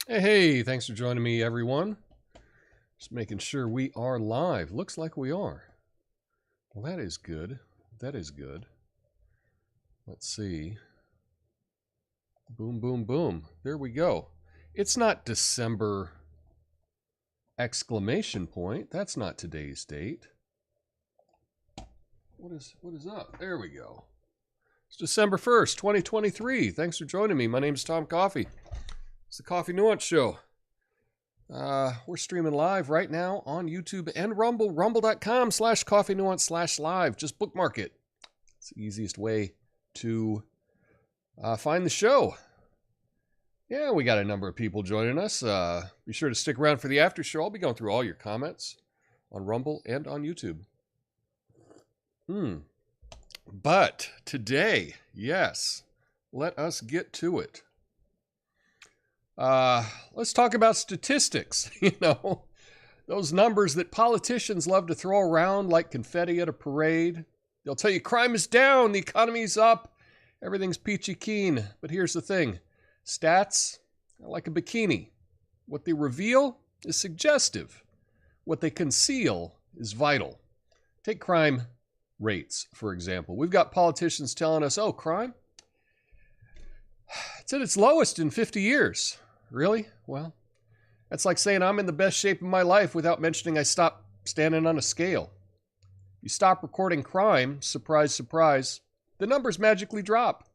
Hey, thanks for joining me, everyone. Just making sure we are live. Looks like we are. Well, that is good. That is good. Let's see. Boom, boom, boom. There we go. It's not December exclamation point. That's not today's date. What is up? There we go. It's December 1st, 2023. Thanks for joining me. My name is Tom Coffey. It's the Coffee Nuance Show. We're streaming live right now on YouTube and Rumble, rumble.com/coffeenuance/live. Just bookmark it. It's the easiest way to find the show. Yeah, we got a number of people joining us. Be sure to stick around for the after show. I'll be going through all your comments on Rumble and on YouTube. But today, yes, let us get to it. Let's talk about statistics. You know, those numbers that politicians love to throw around like confetti at a parade. They'll tell you crime is down, the economy's up, everything's peachy keen. But here's the thing. Stats are like a bikini. What they reveal is suggestive. What they conceal is vital. Take crime rates, for example. We've got politicians telling us, oh, crime? It's at its lowest in 50 years. Really? Well, that's like saying I'm in the best shape of my life without mentioning I stopped standing on a scale. You stop recording crime, surprise, surprise, the numbers magically drop.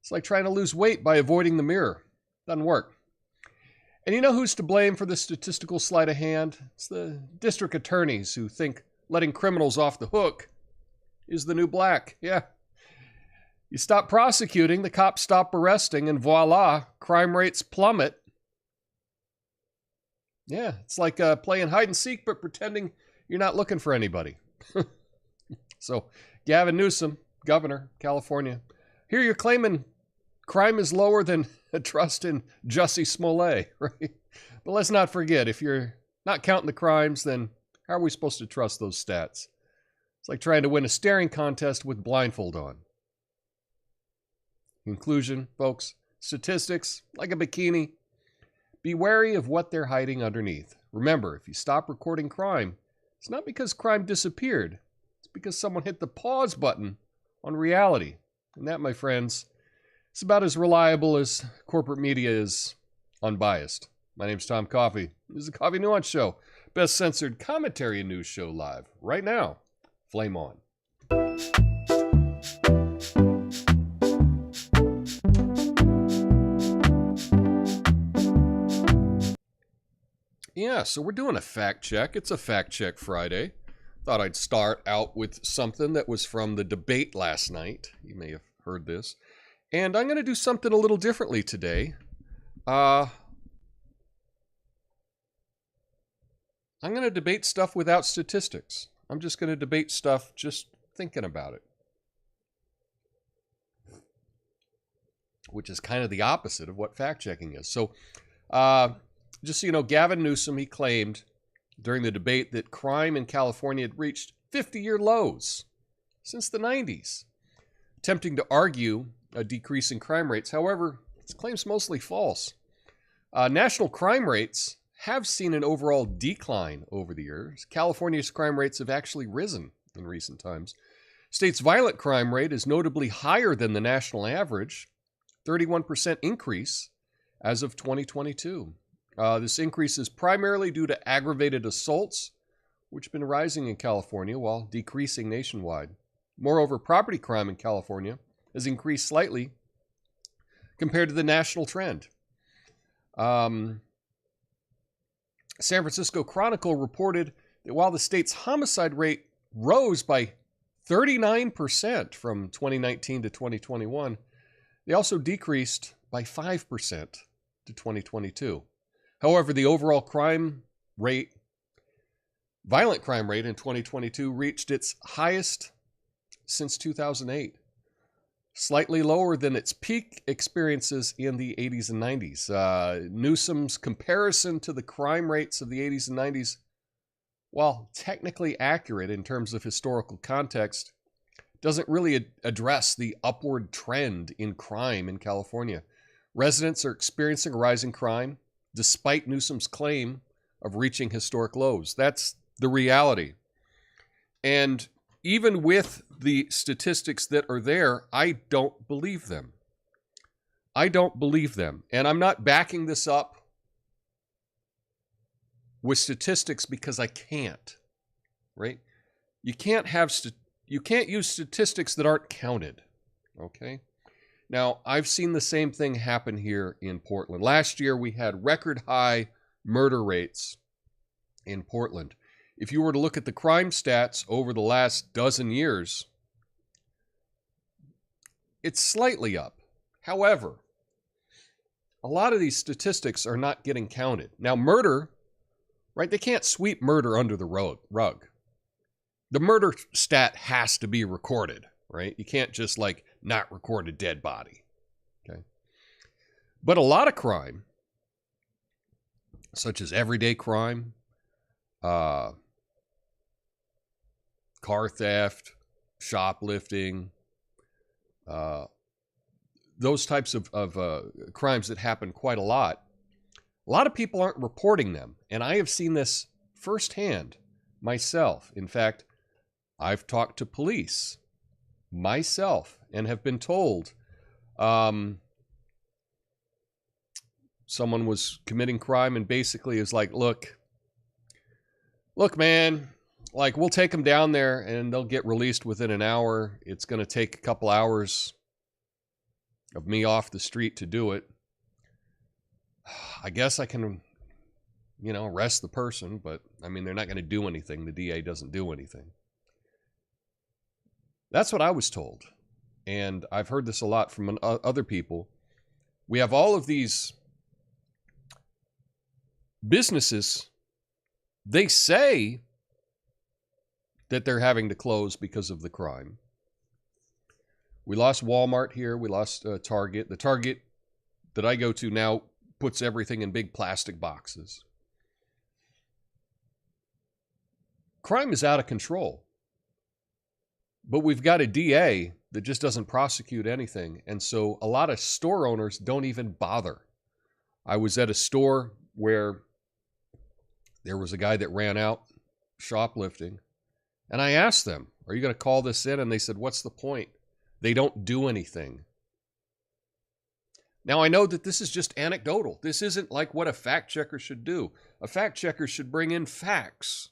It's like trying to lose weight by avoiding the mirror. Doesn't work. And you know who's to blame for the statistical sleight of hand? It's the district attorneys who think letting criminals off the hook is the new black. Yeah. You stop prosecuting, the cops stop arresting, and voila, crime rates plummet. Yeah, it's like playing hide and seek, but pretending you're not looking for anybody. So, Gavin Newsom, governor, California. Here you're claiming crime is lower than a trust in Jussie Smollett, right? But let's not forget, if you're not counting the crimes, then how are we supposed to trust those stats? It's like trying to win a staring contest with blindfold on. Conclusion, folks, statistics, like a bikini. Be wary of what they're hiding underneath. Remember, if you stop recording crime, it's not because crime disappeared. It's because someone hit the pause button on reality. And that, my friends, is about as reliable as corporate media is unbiased. My name's Tom Coffey. This is the Coffee Nuance Show. Best censored commentary and news show live. Right now, flame on. Yeah, so we're doing a fact check. It's a fact check Friday. Thought I'd start out with something that was from the debate last night. You may have heard this. And I'm going to do something a little differently today. I'm going to debate stuff without statistics. I'm just going to debate stuff just thinking about it. Which is kind of the opposite of what fact checking is. So, just so you know, Gavin Newsom, he claimed during the debate that crime in California had reached 50-year lows since the 90s, attempting to argue a decrease in crime rates. However, his claim's mostly false. National crime rates have seen an overall decline over the years. California's crime rates have actually risen in recent times. State's violent crime rate is notably higher than the national average, 31% increase as of 2022. This increase is primarily due to aggravated assaults, which have been rising in California while decreasing nationwide. Moreover, property crime in California has increased slightly compared to the national trend. San Francisco Chronicle reported that while the state's homicide rate rose by 39% from 2019 to 2021, they also decreased by 5% to 2022. However, the overall violent crime rate in 2022 reached its highest since 2008, slightly lower than its peak experiences in the 80s and 90s. Newsom's comparison to the crime rates of the 80s and 90s while technically accurate in terms of historical context, doesn't really address the upward trend in crime in California. Residents are experiencing a rise in crime despite Newsom's claim of reaching historic lows. That's the reality. And even with the statistics that are there, I don't believe them. I don't believe them. And I'm not backing this up with statistics because I can't, right? You can't use statistics that aren't counted, okay? Now, I've seen the same thing happen here in Portland. Last year, we had record high murder rates in Portland. If you were to look at the crime stats over the last dozen years, it's slightly up. However, a lot of these statistics are not getting counted. Now, murder, right? They can't sweep murder under the rug. The murder stat has to be recorded, right? You can't just like not record a dead body, okay? But a lot of crime, such as everyday crime, car theft, shoplifting, those types of crimes that happen quite a lot of people aren't reporting them. And I have seen this firsthand myself. In fact, I've talked to police myself and have been told someone was committing crime and basically is like, look, man, like, we'll take them down there and they'll get released within an hour. It's going to take a couple hours of me off the street to do it. I guess I can, arrest the person, but I mean, they're not going to do anything. The DA doesn't do anything. That's what I was told. And I've heard this a lot from other people. We have all of these businesses. They say that they're having to close because of the crime. We lost Walmart here. We lost Target. The Target that I go to now puts everything in big plastic boxes. Crime is out of control. But we've got a DA that just doesn't prosecute anything. And so a lot of store owners don't even bother. I was at a store where there was a guy that ran out shoplifting. And I asked them, are you going to call this in? And they said, what's the point? They don't do anything. Now, I know that this is just anecdotal. This isn't like what a fact checker should do. A fact checker should bring in facts,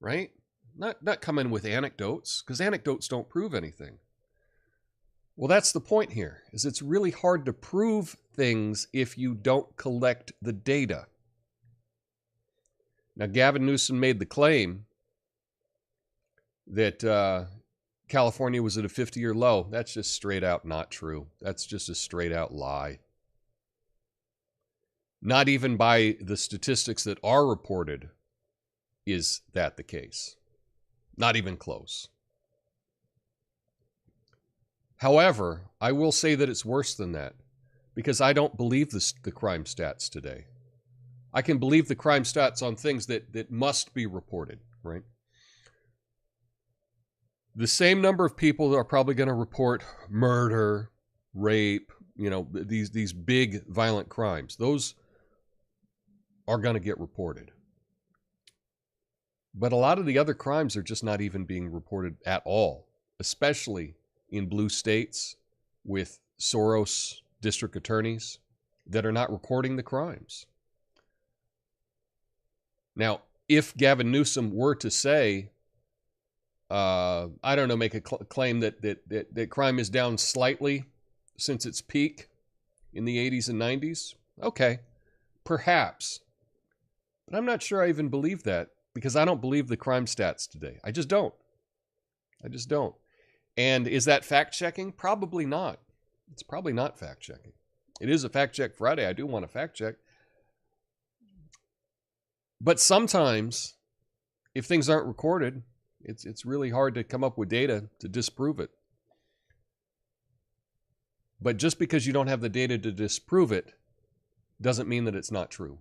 right? Not come in with anecdotes, because anecdotes don't prove anything. Well, that's the point here, is it's really hard to prove things if you don't collect the data. Now, Gavin Newsom made the claim that California was at a 50-year low. That's just straight out not true. That's just a straight out lie. Not even by the statistics that are reported is that the case. Not even close. However, I will say that it's worse than that, because I don't believe the crime stats today. I can believe the crime stats on things that must be reported, right? The same number of people are probably going to report murder, rape, these big violent crimes. Those are going to get reported. But a lot of the other crimes are just not even being reported at all, especially in blue states with Soros district attorneys that are not recording the crimes. Now, if Gavin Newsom were to say, make a claim that crime is down slightly since its peak in the 80s and 90s, okay, perhaps. But I'm not sure I even believe that, because I don't believe the crime stats today. I just don't. And is that fact-checking? Probably not. It's probably not fact-checking. It is a fact-check Friday. I do want to fact-check. But sometimes, if things aren't recorded, it's really hard to come up with data to disprove it. But just because you don't have the data to disprove it doesn't mean that it's not true.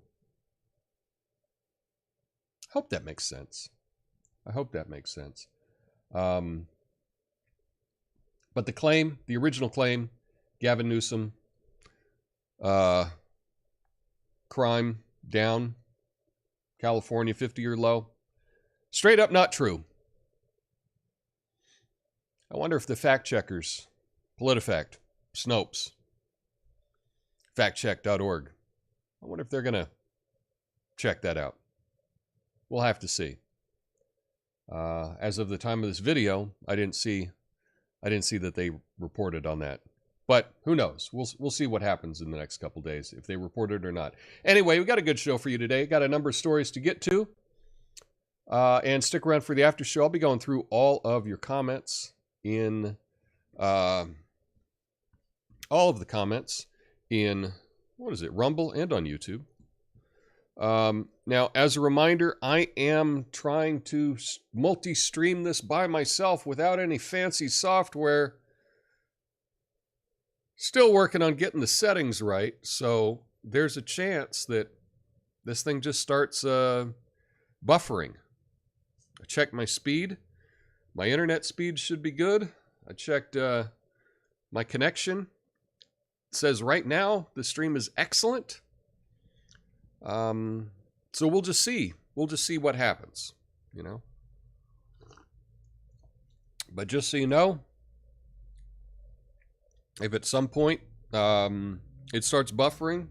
Hope that makes sense. I hope that makes sense. But the claim, the original claim, Gavin Newsom, crime down, California 50-year low, straight up not true. I wonder if the fact checkers, PolitiFact, Snopes, factcheck.org, I wonder if they're going to check that out. We'll have to see. As of the time of this video, I didn't see that they reported on that. But who knows? We'll see what happens in the next couple days, if they report it or not. Anyway, we got a good show for you today. Got a number of stories to get to. And stick around for the after show. I'll be going through all of your comments in all of the comments in, what is it, Rumble and on YouTube. Now, as a reminder, I am trying to multi-stream this by myself without any fancy software. Still working on getting the settings right, so there's a chance that this thing just starts buffering. I checked my speed. My internet speed should be good. I checked my connection. It says right now the stream is excellent. So we'll just see. We'll just see what happens, you know. But just so you know, if at some point it starts buffering,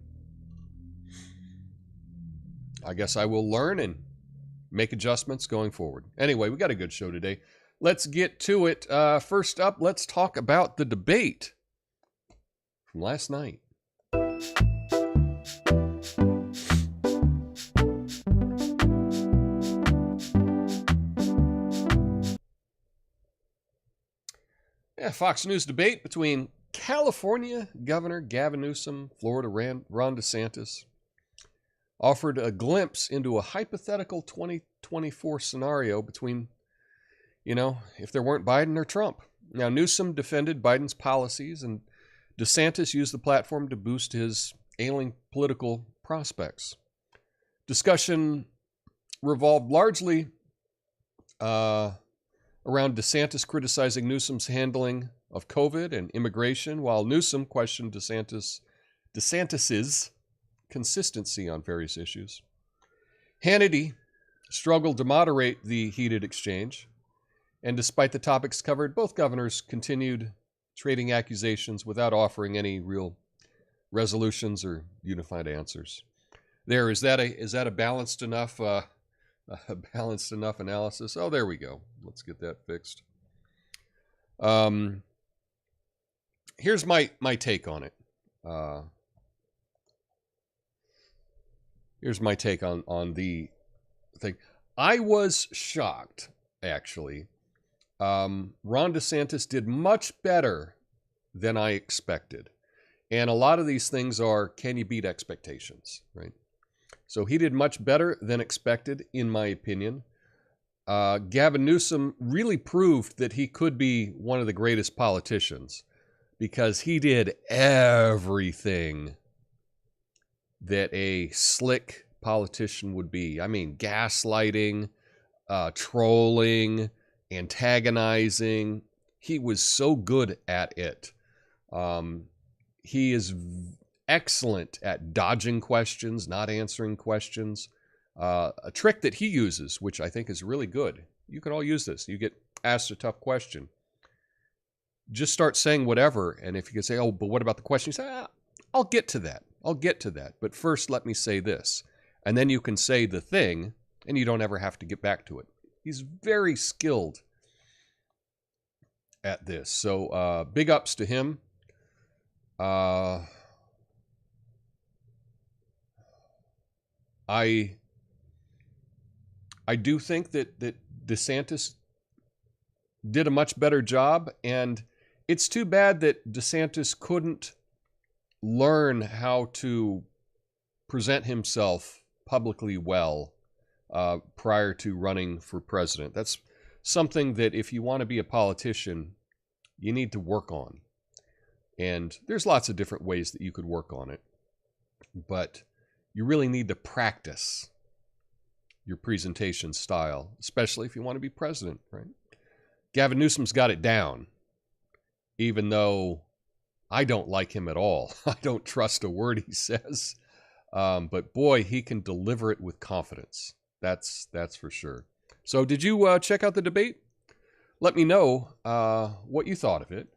I guess I will learn and make adjustments going forward. Anyway, we got a good show today. Let's get to it. First up, let's talk about the debate from last night. Yeah, Fox News debate between California Governor Gavin Newsom, Florida Ron DeSantis, offered a glimpse into a hypothetical 2024 scenario between, you know, if there weren't Biden or Trump. Now, Newsom defended Biden's policies, and DeSantis used the platform to boost his ailing political prospects. Discussion revolved largely around DeSantis criticizing Newsom's handling of COVID and immigration, while Newsom questioned DeSantis's consistency on various issues. Hannity struggled to moderate the heated exchange, and despite the topics covered, both governors continued trading accusations without offering any real resolutions or unified answers. Is that a balanced enough analysis? Oh, there we go. Let's get that fixed. Here's my take on it. Here's my take on the thing. I was shocked, actually. Ron DeSantis did much better than I expected. And a lot of these things are, can you beat expectations, right? So he did much better than expected, in my opinion. Gavin Newsom really proved that he could be one of the greatest politicians because he did everything that a slick politician would be. I mean, gaslighting, trolling, antagonizing. He was so good at it. He is excellent at dodging questions, not answering questions. A trick that he uses, which I think is really good. You can all use this. You get asked a tough question. Just start saying whatever, and if you can say, oh, but what about the question? You say, I'll get to that. I'll get to that. But first, let me say this. And then you can say the thing, and you don't ever have to get back to it. He's very skilled at this. So big ups to him. I do think that DeSantis did a much better job, and it's too bad that DeSantis couldn't learn how to present himself publicly well prior to running for president. That's something that if you want to be a politician, you need to work on. And there's lots of different ways that you could work on it, but you really need to practice your presentation style, especially if you want to be president, right? Gavin Newsom's got it down, even though I don't like him at all. I don't trust a word he says. But boy, he can deliver it with confidence. That's for sure. So did you check out the debate? Let me know what you thought of it.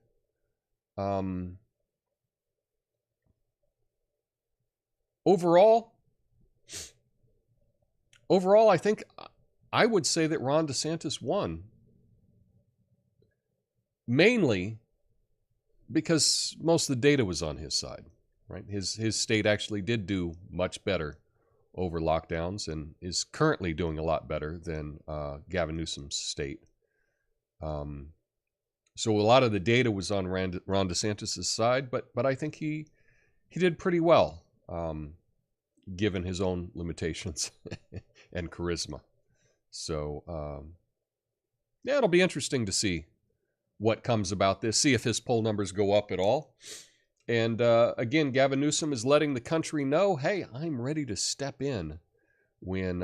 Overall, I think I would say that Ron DeSantis won. Mainly because most of the data was on his side, right? His state actually did do much better over lockdowns and is currently doing a lot better than Gavin Newsom's state. So a lot of the data was on Ron DeSantis' side, but I think he did pretty well, given his own limitations and charisma. So yeah, it'll be interesting to see what comes about this, see if his poll numbers go up at all. And again, Gavin Newsom is letting the country know, hey, I'm ready to step in when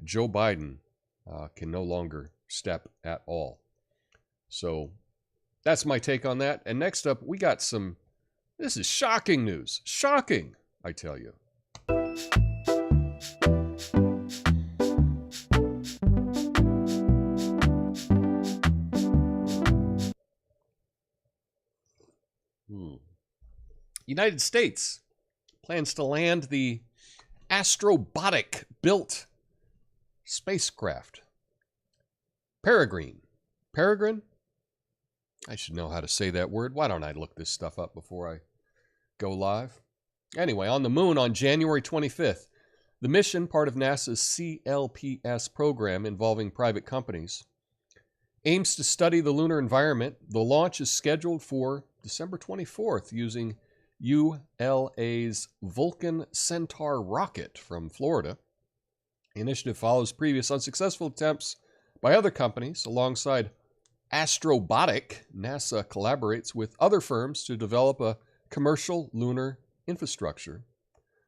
Joe Biden can no longer step at all. So that's my take on that. And next up, we got some, this is shocking news. Shocking, I tell you. United States plans to land the Astrobotic-built spacecraft. Peregrine. Peregrine? I should know how to say that word. Why don't I look this stuff up before I go live? Anyway, on the moon on January 25th, the mission, part of NASA's CLPS program involving private companies, aims to study the lunar environment. The launch is scheduled for December 24th using ULA's Vulcan Centaur rocket from Florida. The initiative follows previous unsuccessful attempts by other companies. Alongside Astrobotic, NASA collaborates with other firms to develop a commercial lunar infrastructure,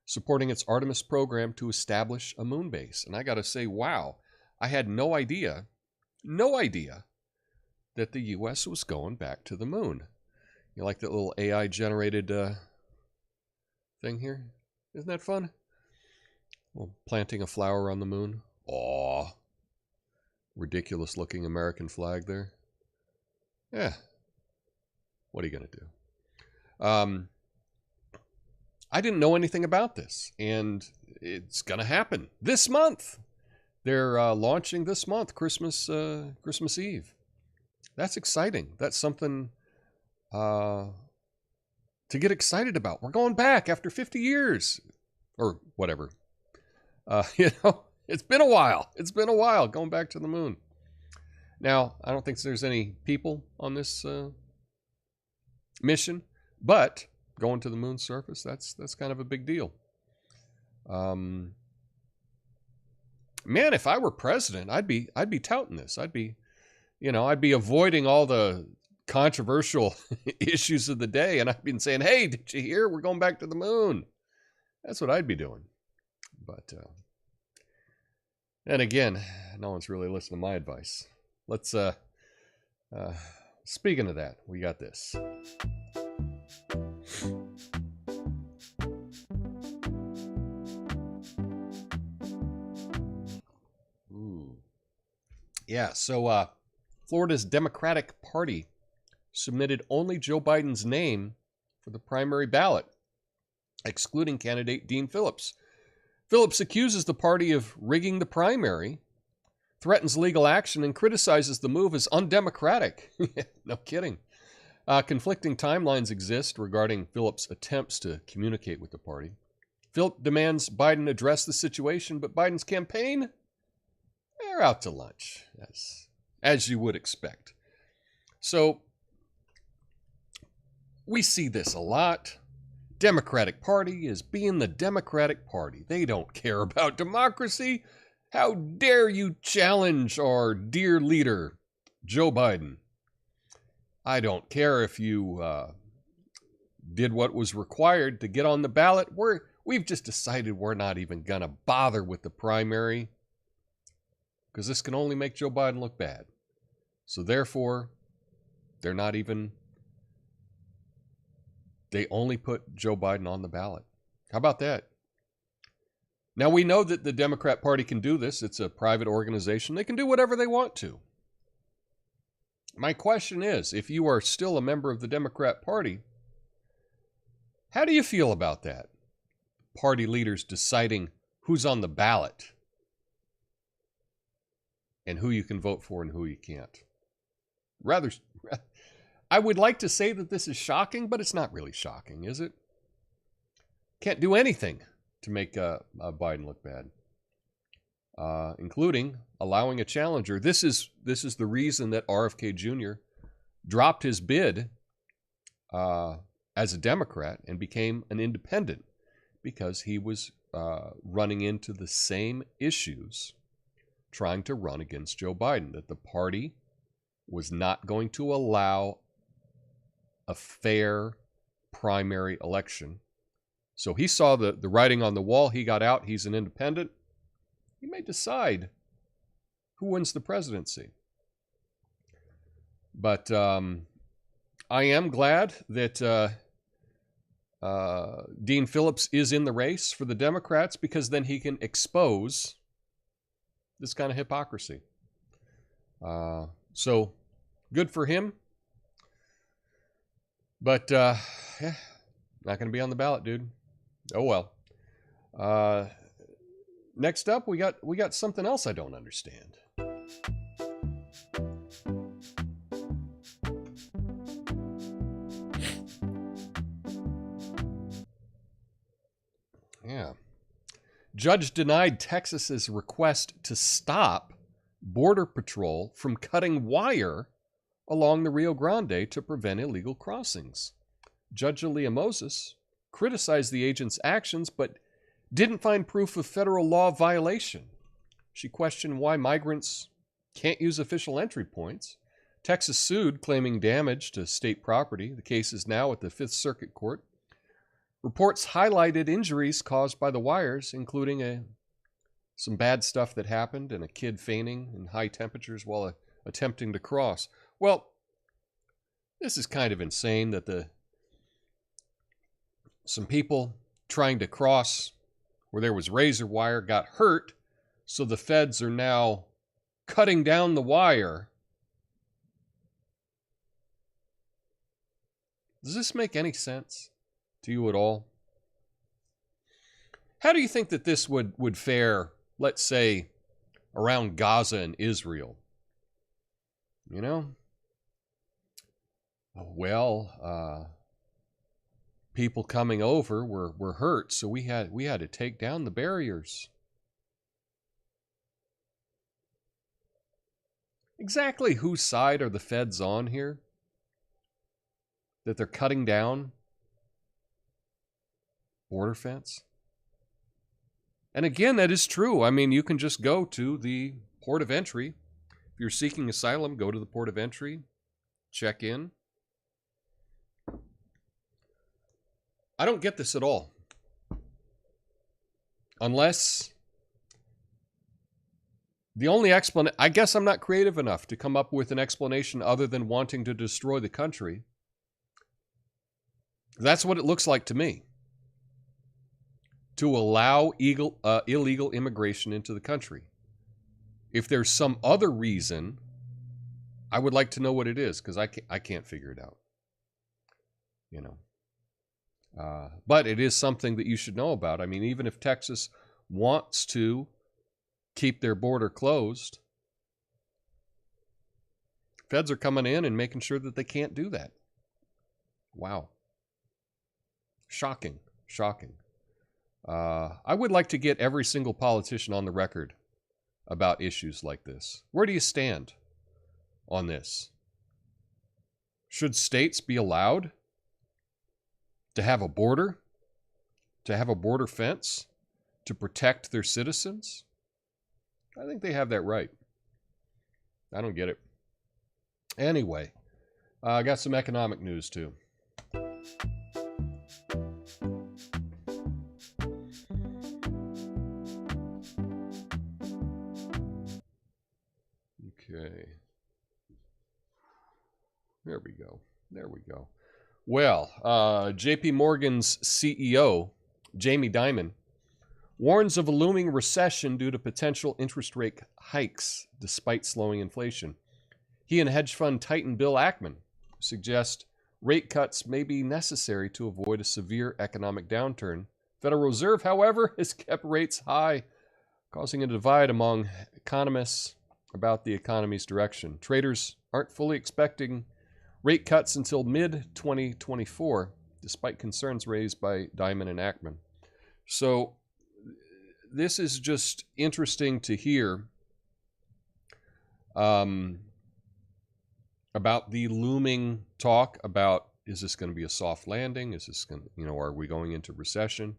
supporting its Artemis program to establish a moon base. And I got to say, wow, I had no idea that the U.S. was going back to the moon. You like that little AI-generated thing here? Isn't that fun? Well, planting a flower on the moon. Aw. Ridiculous-looking American flag there. Yeah. What are you going to do? I didn't know anything about this, and it's going to happen this month. They're launching this month, Christmas Eve. That's exciting. That's something to get excited about. We're going back after 50 years or whatever. It's been a while. It's been a while going back to the moon. Now, I don't think there's any people on this mission, but going to the moon's surface, that's kind of a big deal. Man, if I were president, I'd be touting this. I'd be avoiding all the controversial issues of the day, and I've been saying, hey, did you hear? We're going back to the moon. That's what I'd be doing. But, and again, no one's really listening to my advice. Let's, speaking of that, we got this. Yeah, so Florida's Democratic Party submitted only Joe Biden's name for the primary ballot, excluding candidate Dean Phillips. Phillips accuses the party of rigging the primary, threatens legal action, and criticizes the move as undemocratic. No kidding. Conflicting timelines exist regarding Phillips' attempts to communicate with the party. Phillips demands Biden address the situation, but Biden's campaign, they're out to lunch, as you would expect. So, we see this a lot. Democratic Party is being the Democratic Party. They don't care about democracy. How dare you challenge our dear leader, Joe Biden? I don't care if you did what was required to get on the ballot. We've just decided we're not even going to bother with the primary. because this can only make Joe Biden look bad. So therefore, they only put Joe Biden on the ballot. How about that? Now, we know that the Democrat Party can do this. It's a private organization. They can do whatever they want to. My question is, if you are still a member of the Democrat Party, how do you feel about that? Party leaders deciding who's on the ballot and who you can vote for and who you can't. I would like to say that this is shocking, but it's not really shocking, is it? Can't do anything to make Biden look bad, including allowing a challenger. This is the reason that RFK Jr. dropped his bid as a Democrat and became an independent, because he was running into the same issues trying to run against Joe Biden, that the party was not going to allow a fair primary election. So he saw the writing on the wall. He got out. He's an independent. He may decide who wins the presidency. But I am glad that Dean Phillips is in the race for the Democrats, because then he can expose this kind of hypocrisy. So good for him. But yeah, not going to be on the ballot, dude. Oh well. Next up, we got something else I don't understand. Yeah. Judge denied Texas's request to stop Border Patrol from cutting wire along the Rio Grande to prevent illegal crossings. Judge Aaliyah Moses criticized the agent's actions, but didn't find proof of federal law violation. She questioned why migrants can't use official entry points. Texas sued, claiming damage to state property. The case is now at the Fifth Circuit Court. Reports highlighted injuries caused by the wires, including some bad stuff that happened and a kid fainting in high temperatures while attempting to cross. Well, this is kind of insane that some people trying to cross where there was razor wire got hurt, so the feds are now cutting down the wire. Does this make any sense to you at all? How do you think that this would fare, let's say, around Gaza and Israel? You know? Well, people coming over were hurt, so we had to take down the barriers. Exactly whose side are the feds on here? That they're cutting down border fence? And again, that is true. I mean, you can just go to the port of entry. If you're seeking asylum, go to the port of entry, check in. I don't get this at all. Unless the only explanation, I guess I'm not creative enough to come up with an explanation other than wanting to destroy the country. That's what it looks like to me. To allow illegal immigration into the country. If there's some other reason, I would like to know what it is, because I can't figure it out. You know. But it is something that you should know about. I mean, even if Texas wants to keep their border closed, feds are coming in and making sure that they can't do that. Wow. Shocking. Shocking. I would like to get every single politician on the record about issues like this. Where do you stand on this? Should states be allowed to have a border, to have a border fence, to protect their citizens? I think they have that right. I don't get it. Anyway, I got some economic news too. Okay. There we go. There we go. Well, JP Morgan's CEO, Jamie Dimon, warns of a looming recession due to potential interest rate hikes despite slowing inflation. He and hedge fund titan Bill Ackman suggest rate cuts may be necessary to avoid a severe economic downturn. Federal Reserve, however, has kept rates high, causing a divide among economists about the economy's direction. Traders aren't fully expecting rate cuts until mid-2024, despite concerns raised by Dimon and Ackman. So this is just interesting to hear about the looming talk about, is this going to be a soft landing? Is this going to, are we going into recession?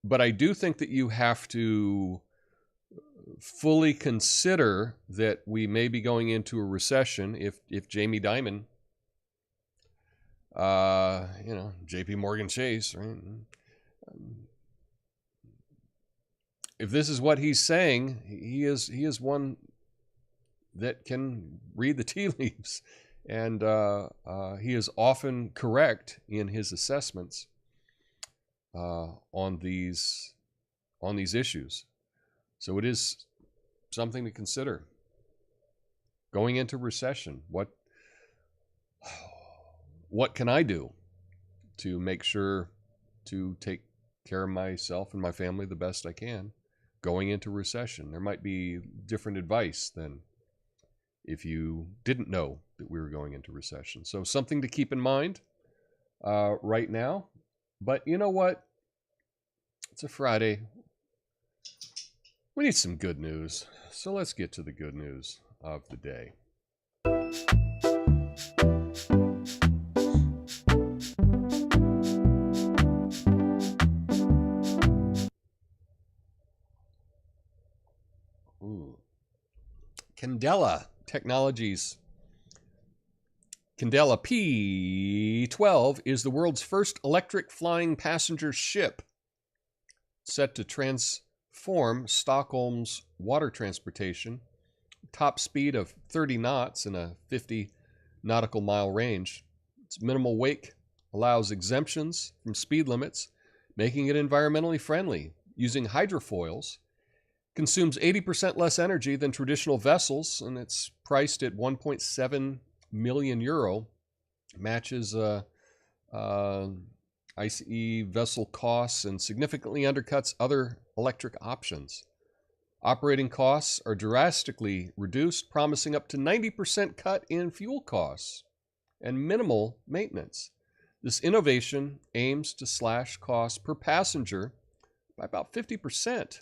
But I do think that you have to fully consider that we may be going into a recession if Jamie Dimon, JP Morgan Chase, right? If this is what he's saying, he is one that can read the tea leaves, and he is often correct in his assessments on these issues. So it is something to consider. Going into recession, what can I do to make sure to take care of myself and my family the best I can going into recession? There might be different advice than if you didn't know that we were going into recession. So something to keep in mind right now. But you know what? It's a Friday. We need some good news. So let's get to the good news of the day. Candela Technologies. Candela P-12 is the world's first electric flying passenger ship set to transform Stockholm's water transportation. Top speed of 30 knots in a 50 nautical mile range. Its minimal weight allows exemptions from speed limits, making it environmentally friendly. Using hydrofoils, consumes 80% less energy than traditional vessels, and it's priced at 1.7 million euro. Matches ICE vessel costs and significantly undercuts other electric options. Operating costs are drastically reduced, promising up to 90% cut in fuel costs and minimal maintenance. This innovation aims to slash costs per passenger by about 50%.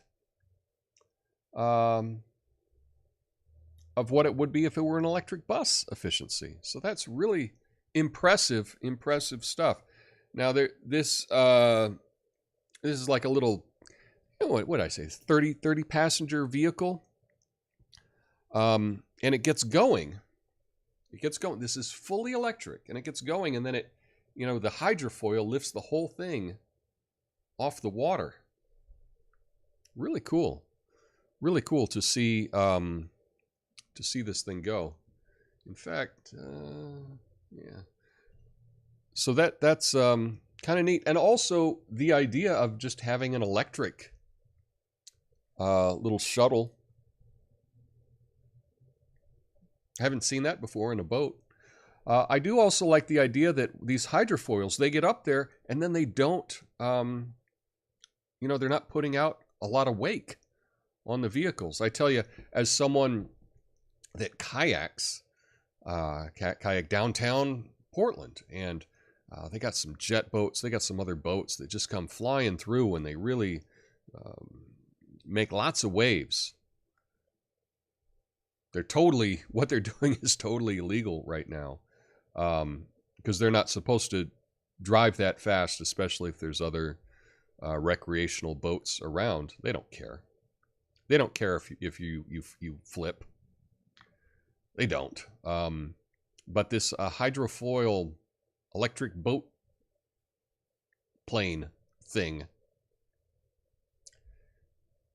Of what it would be if it were an electric bus efficiency. So that's really impressive stuff. Now this is like a little, what did I say, 30 passenger vehicle. And it gets going. This is fully electric, and it gets going, and then it, the hydrofoil lifts the whole thing off the water. Really cool. Really cool to see this thing go. In fact, yeah. So that's kind of neat, and also the idea of just having an electric little shuttle. I haven't seen that before in a boat. I do also like the idea that these hydrofoils, they get up there and then they don't, they're not putting out a lot of wake on the vehicles. I tell you, as someone that kayaks, kayak downtown Portland, and they got some jet boats, they got some other boats that just come flying through, and they really make lots of waves. What they're doing is totally illegal right now, because they're not supposed to drive that fast, especially if there's other recreational boats around. They don't care. They don't care if you flip. They don't. But this hydrofoil electric boat plane thing,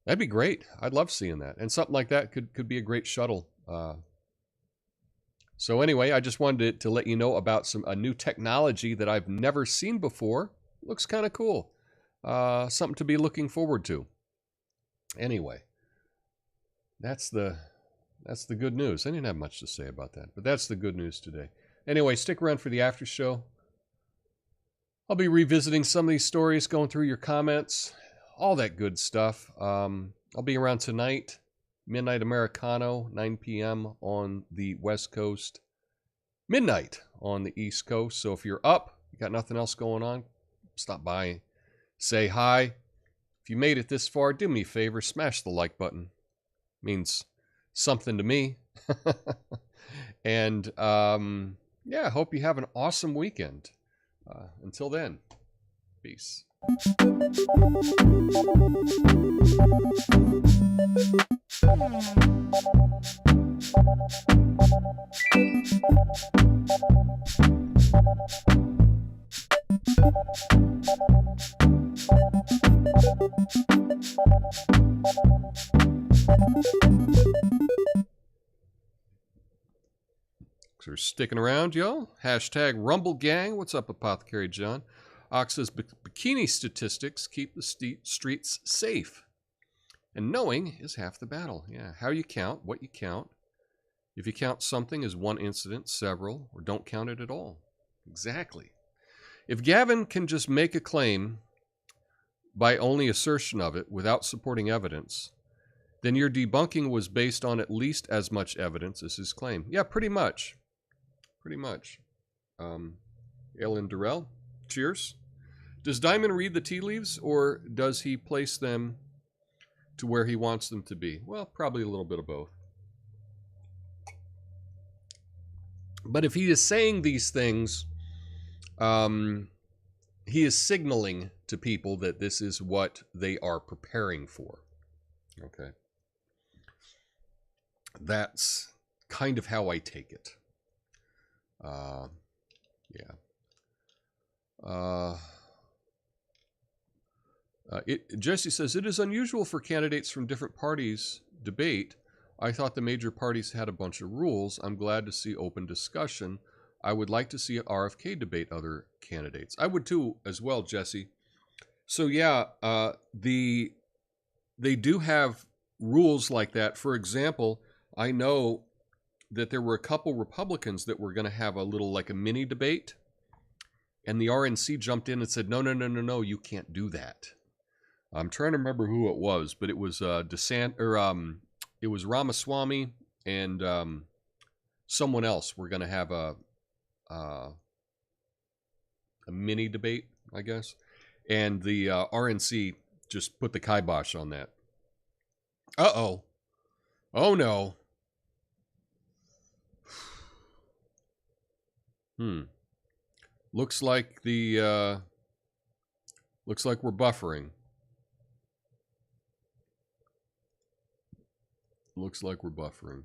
That'd be great. I'd love seeing that. And something like that could be a great shuttle. So anyway, I just wanted to let you know about a new technology that I've never seen before. Looks kind of cool. Something to be looking forward to. Anyway, that's the good news. I didn't have much to say about that, but that's the good news today. Anyway, stick around for the after show. I'll be revisiting some of these stories, going through your comments, all that good stuff. I'll be around tonight, Midnight Americano, 9 p.m. on the West Coast, midnight on the East Coast. So if you're up, you got nothing else going on, stop by, say hi. If you made it this far, do me a favor, smash the like button. It means something to me. And yeah, I hope you have an awesome weekend. Until then, peace. Thanks for sticking around, y'all. Hashtag Rumble Gang. What's up, Apothecary John? Ox says, bikini statistics keep the streets safe. And knowing is half the battle. Yeah, how you count, what you count. If you count something as one incident, several, or don't count it at all. Exactly. If Gavin can just make a claim by only assertion of it without supporting evidence, then your debunking was based on at least as much evidence as his claim. Yeah, pretty much. Pretty much. Alan Durrell, cheers. Does Diamond read the tea leaves, or does he place them to where he wants them to be? Well, probably a little bit of both. But if he is saying these things, he is signaling to people that this is what they are preparing for. Okay. That's kind of how I take it. Yeah. Jesse says, it is unusual for candidates from different parties debate. I thought the major parties had a bunch of rules. I'm glad to see open discussion. I would like to see RFK debate other candidates. I would too as well, Jesse. So yeah, they do have rules like that. For example, I know that there were a couple Republicans that were going to have a little, like a mini debate. And the RNC jumped in and said, no, you can't do that. I'm trying to remember who it was, but it was it was Ramaswamy and someone else. We're going to have a mini debate, I guess. And the RNC just put the kibosh on that. Uh-oh. Oh, no. Looks like we're buffering. Looks like we're buffering.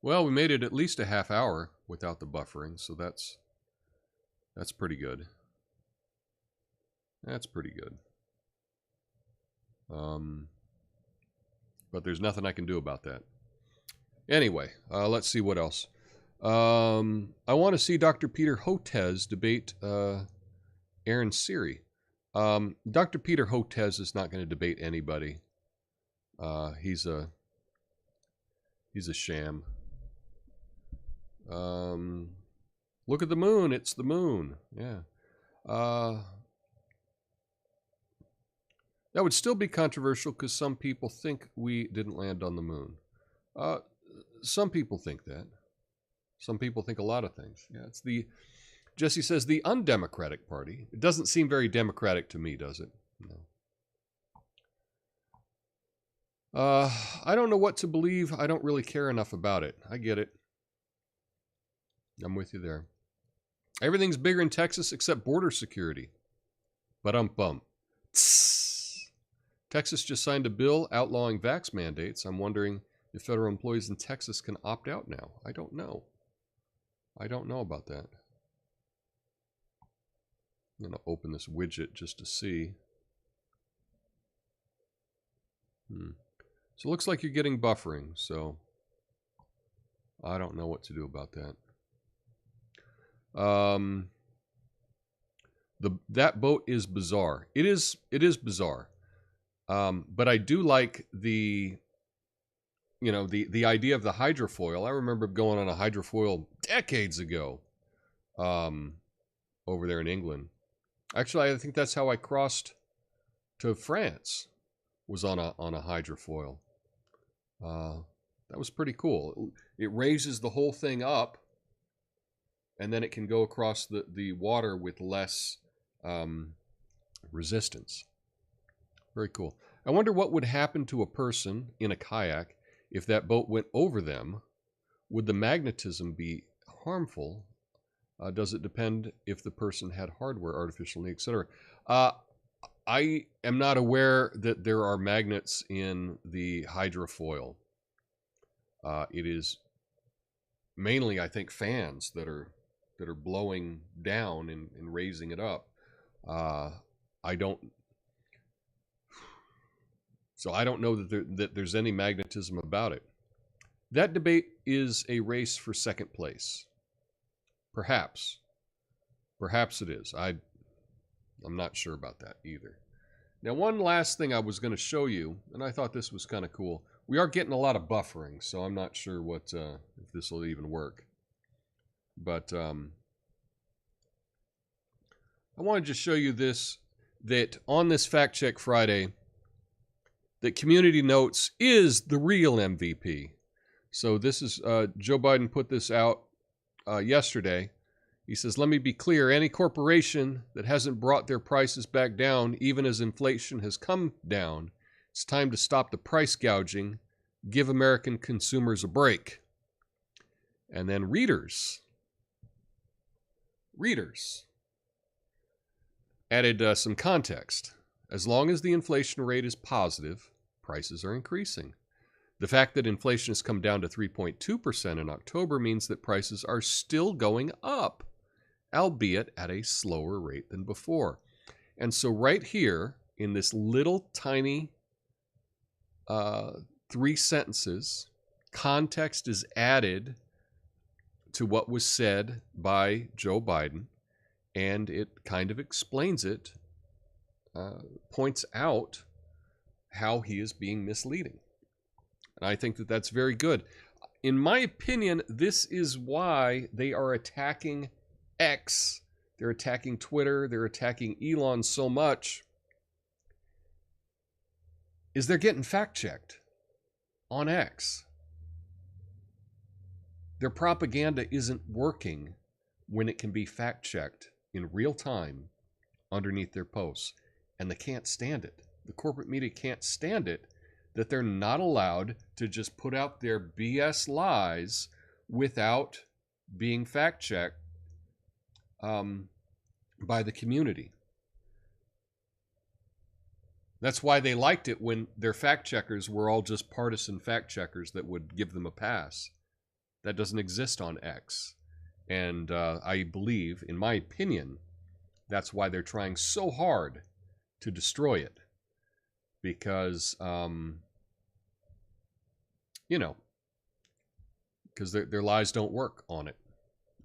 Well, we made it at least a half hour without the buffering, so that's pretty good. That's pretty good. But there's nothing I can do about that. Anyway, let's see what else. I want to see Dr. Peter Hotez debate Aaron Siri. Dr. Peter Hotez is not going to debate anybody. He's a sham. Look at the moon. It's the moon. Yeah. That would still be controversial because some people think we didn't land on the moon. Some people think that. Some people think a lot of things. Yeah, it's Jesse says, the undemocratic party. It doesn't seem very democratic to me, does it? No. I don't know what to believe. I don't really care enough about it. I get it. I'm with you there. Everything's bigger in Texas except border security. Ba-dum-bum. Texas just signed a bill outlawing vax mandates. I'm wondering if federal employees in Texas can opt out now. I don't know. I don't know about that. I'm going to open this widget just to see. So it looks like you're getting buffering, so I don't know what to do about that. That boat is bizarre. It is bizarre. But I do like the idea of the hydrofoil. I remember going on a hydrofoil decades ago, over there in England. Actually, I think that's how I crossed to France, was on a hydrofoil. That was pretty cool. It raises the whole thing up, and then it can go across the water with less resistance. Very cool. I wonder what would happen to a person in a kayak if that boat went over them. Would the magnetism be harmful? Does it depend if the person had hardware, artificial knee, etc.? I am not aware that there are magnets in the hydrofoil. It is mainly, I think, fans that are blowing down and raising it up. I don't know that there's any magnetism about it. That debate is a race for second place. Perhaps it is. I'm not sure about that either. Now, one last thing I was going to show you, and I thought this was kind of cool. We are getting a lot of buffering, so I'm not sure what if this will even work. But I wanted to show you this, that on this Fact Check Friday, that Community Notes is the real MVP. So this is, Joe Biden put this out yesterday. He says, let me be clear, any corporation that hasn't brought their prices back down, even as inflation has come down, it's time to stop the price gouging, give American consumers a break. And then readers added some context. As long as the inflation rate is positive, prices are increasing. The fact that inflation has come down to 3.2% in October means that prices are still going up, albeit at a slower rate than before. And so right here in this little tiny 3 sentences, context is added to what was said by Joe Biden, and it kind of explains it, points out how he is being misleading. And I think that that's very good. In my opinion, this is why they are attacking X. They're attacking Twitter. They're attacking Elon so much. Is they're getting fact-checked on X. Their propaganda isn't working when it can be fact-checked in real time underneath their posts. And they can't stand it. The corporate media can't stand it that they're not allowed to just put out their BS lies without being fact-checked by the community. That's why they liked it when their fact-checkers were all just partisan fact-checkers that would give them a pass. That doesn't exist on X. And I believe, in my opinion, that's why they're trying so hard to destroy it. Because, because their lies don't work on it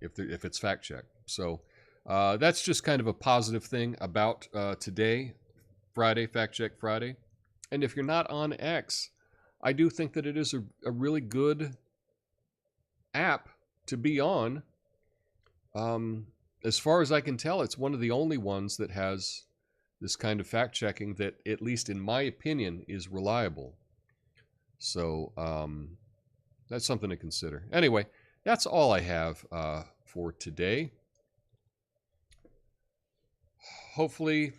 if it's fact-checked. So that's just kind of a positive thing about today, Friday, Fact Check Friday. And if you're not on X, I do think that it is a really good app to be on. As far as I can tell, it's one of the only ones that has this kind of fact-checking that, at least in my opinion, is reliable. So that's something to consider. Anyway, that's all I have for today. Hopefully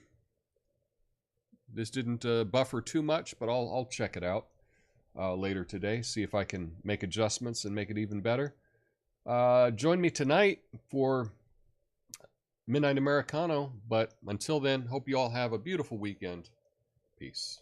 this didn't buffer too much, but I'll check it out later today, see if I can make adjustments and make it even better. Join me tonight for Midnight Americano, but until then, hope you all have a beautiful weekend. Peace.